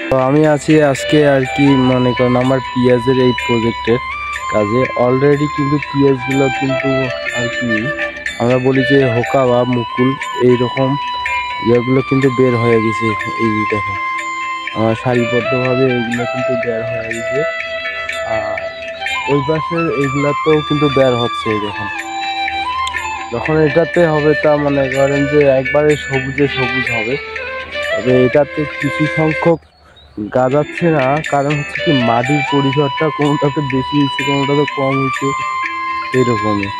তো আমি আছি আজকে আর কি মনে করেন আমার পেঁয়াজের এই প্রজেক্টের কাজে। অলরেডি কিন্তু পেঁয়াজগুলো কিন্তু আর কি আমরা বলি যে হোকা বা মুকুল এইরকম ইয়েগুলো কিন্তু বের হয়ে গেছে। এই দেখেন সারিবদ্ধভাবে এইগুলো কিন্তু বের হয়ে গেছে, আর ওই পাশের এইগুলাতেও কিন্তু বের হচ্ছে। এই দেখেন যখন এটাতে হবে তা মনে করেন যে একবারে সবুজে সবুজ হবে, তবে এটাতে কিছু সংখ্যক গাজাচ্ছে না, কারণ হচ্ছে কি মাটির পরিসরটা কোনোটাতে বেশি হয়েছে কোনোটাতে কম হয়েছে এরকমই।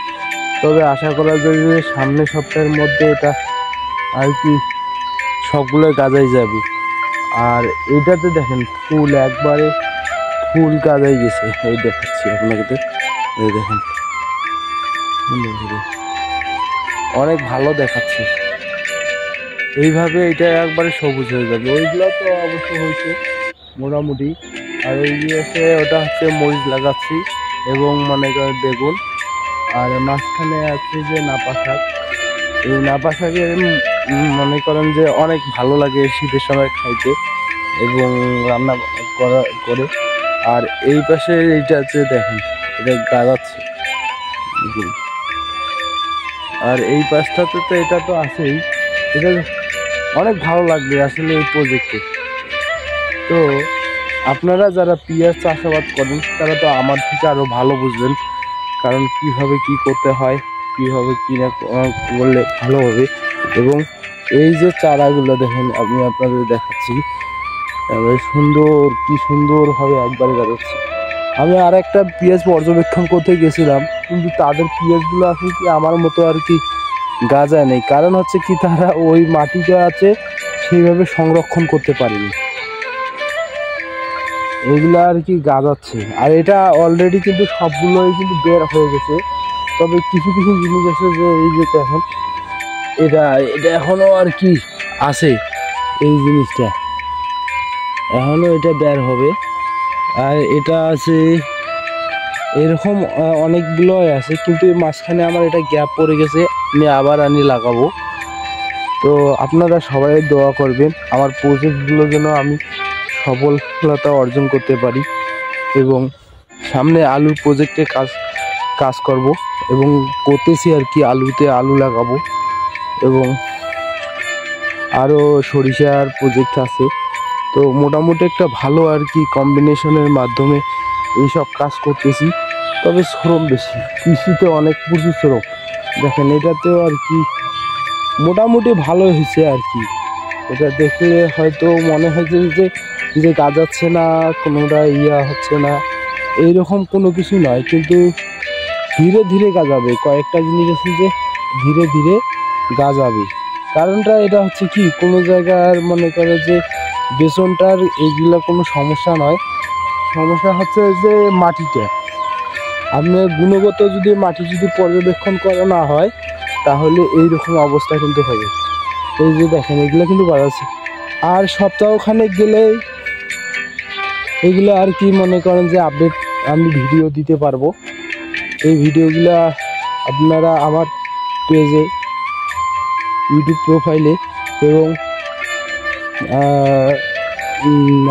তবে আশা করা যায় যে সামনের সপ্তাহের মধ্যে এটা আর কি সবগুলো গাজাই যাবে। আর এটাতে দেখেন ফুল একবারে ফুল গাজাই গেছে, এই দেখাচ্ছি আপনাকে। এই দেখেন অনেক ভালো দেখাচ্ছে, এইভাবে এটা একবারে সবুজ হয়ে যাবে। ওইগুলো তো অবশ্য হয়েছে মোটামুটি। আর ওই আছে ওটা হচ্ছে মরিচ লাগাচ্ছি এবং মনে করেন বেগুন, আর মাঝখানে আছে যে নাপা শাক। এই নাপা শাকের মনে করেন যে অনেক ভালো লাগে শীতের সময় খাইতে এবং রান্না করে। আর এই পাশে এইটা আছে দেখেন, এটা গাছাচ্ছে। আর এই পাশটাতে তো এটা তো আছেই, এটা অনেক ভালো লাগবে আসলে এই প্রজেক্টে। তো আপনারা যারা পেঁয়াজ চাষাবাদ করেন তারা তো আমার থেকে আরও ভালো বুঝবেন, কারণ কিভাবে কি করতে হয়, কিভাবে কি না করলে ভালো হবে। এবং এই যে চারাগুলো দেখেন আমি আপনাদের দেখাচ্ছি, সুন্দর কি সুন্দরভাবে একবারে গাছাচ্ছে। আমি আর একটা পেঁয়াজ পর্যবেক্ষণ করতে গেছিলাম, কিন্তু তাদের পেঁয়াজগুলো আসলে কি আমার মতো আর কি গাজায় নেই, কারণ হচ্ছে কি তারা ওই মাটিটা আছে সেইভাবে সংরক্ষণ করতে পারেনি, এগুলো আর কি গাজাচ্ছে। আর এটা অলরেডি কিন্তু সবগুলোই কিন্তু বের হয়ে গেছে, তবে কিছু কিছু জিনিস আছে যে এই যে দেখেন এটা এটা এখনো আর কি আছে, এই জিনিসটা এখনো এটা বের হবে। আর এটা আছে এরকম অনেকগুলো আছে, কিন্তু মাঝখানে আমার এটা গ্যাপ পড়ে গেছে, আমি আবার আনি লাগাবো। তো আপনারা সবাই দোয়া করবেন আমার প্রজেক্টগুলো যেন আমি সফলতা অর্জন করতে পারি, এবং সামনে আলুর প্রজেক্টে কাজ করব এবং করতেছি আর কি। আলুতে আলু লাগাবো এবং আরও সরিষার প্রজেক্ট আছে। তো মোটামুটি একটা ভালো আর কি কম্বিনেশনের মাধ্যমে এইসব কাজ করতেছি। তবে শ্রম বেশি, কৃষিতে অনেক প্রচুর শ্রম। দেখেন এটাতেও আর কি মোটামুটি ভালো হয়েছে আর কি। এটা দেখলে হয়তো মনে হয়েছে যে গাজাচ্ছে না, কোনোটা হচ্ছে না, এইরকম কোনো কিছু নয়, কিন্তু ধীরে ধীরে গাজাবে। কয়েকটা জিনিস আছে যে ধীরে ধীরে গাজাবে। কারণটা এটা হচ্ছে কি, কোনো জায়গার মনে করে যে বেসনটার এইগুলা কোনো সমস্যা নয়, সমস্যা হচ্ছে যে মাটিটা। আপনার গুণগত যদি মাটি যদি পর্যবেক্ষণ করা না হয় তাহলে এইরকম অবস্থা কিন্তু হবে। এই যে দেখেন এগুলো কিন্তু বাড়াচ্ছে, আর সপ্তাহখানেক গেলে এগুলো আর কি মনে করেন যে আপডেট আমি ভিডিও দিতে পারবো। এই ভিডিওগুলো আপনারা আমার পেজে ইউটিউব প্রোফাইলে এবং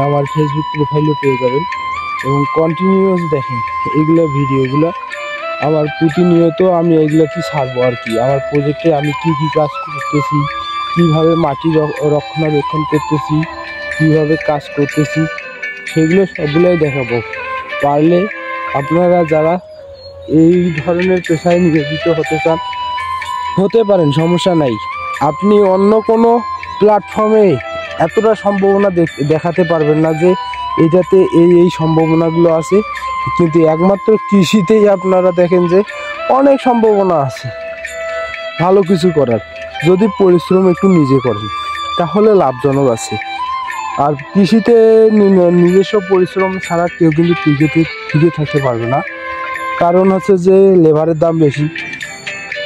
আমার ফেসবুক প্রোফাইলেও পেয়ে যাবেন, এবং কন্টিনিউয়াস দেখেন এইগুলো ভিডিওগুলো আমার প্রতিনিয়ত আমি এইগুলো কি ছাড়বো আর কি। আমার প্রজেক্টে আমি কি কি কাজ করতেছি, কিভাবে মাটি রক্ষণাবেক্ষণ করতেছি, কিভাবে কাজ করতেছি, সেগুলো সবগুলোই দেখাবো। পারলে আপনারা যারা এই ধরনের পেশায় নিয়োজিত হতে চান হতে পারেন, সমস্যা নাই। আপনি অন্য কোনো প্ল্যাটফর্মে এতটা সম্ভাবনা দেখাতে পারবেন না যে এটাতে এই সম্ভাবনাগুলো আছে, কিন্তু একমাত্র কৃষিতেই আপনারা দেখেন যে অনেক সম্ভাবনা আছে ভালো কিছু করার, যদি পরিশ্রম একটু নিজে করেন তাহলে লাভজনক আছে। আর কৃষিতে নিজস্ব পরিশ্রম ছাড়া কেউ কিন্তু টিকে থাকতে পারবে না, কারণ হচ্ছে যে লেবারের দাম বেশি।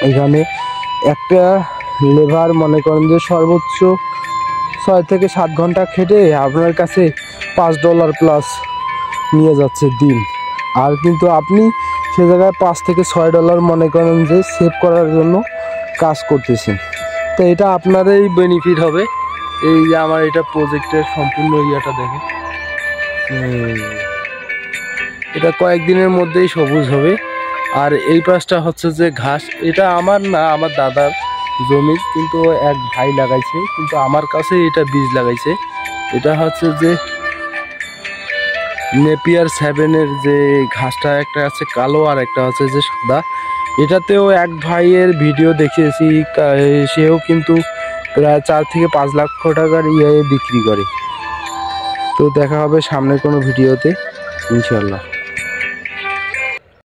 এখানে একটা লেবার মনে করেন যে সর্বোচ্চ 6 থেকে 7 ঘন্টা খেটে আপনার কাছে $5 প্লাস নিয়ে যাচ্ছে দিন, আর কিন্তু আপনি সে জায়গায় $5 থেকে $6 মনে করেন যে সেভ করার জন্য কাজ করতেছেন। তো এটা আপনারই বেনিফিট হবে। এই যে আমার এটা প্রজেক্টের সম্পূর্ণ ইয়েটা দেখে এটা কয়েকদিনের মধ্যেই সবুজ হবে। আর এই পাশটা হচ্ছে যে ঘাস, এটা আমার না, আমার দাদার জমি, কিন্তু এক ভাই লাগাইছে, কিন্তু আমার কাছে এটা বীজ লাগাইছে। এটা হচ্ছে যে নেপিয়ার 7-এর যে ঘাসটা একটা আছে কালো আর একটা হচ্ছে যে সাদা। এটাতেও এক ভাইয়ের ভিডিও দেখিয়েছি, সেও কিন্তু প্রায় 4 থেকে 5 লক্ষ টাকার বিক্রি করে। তো দেখা হবে সামনে কোনো ভিডিওতে ইনশাল্লাহ।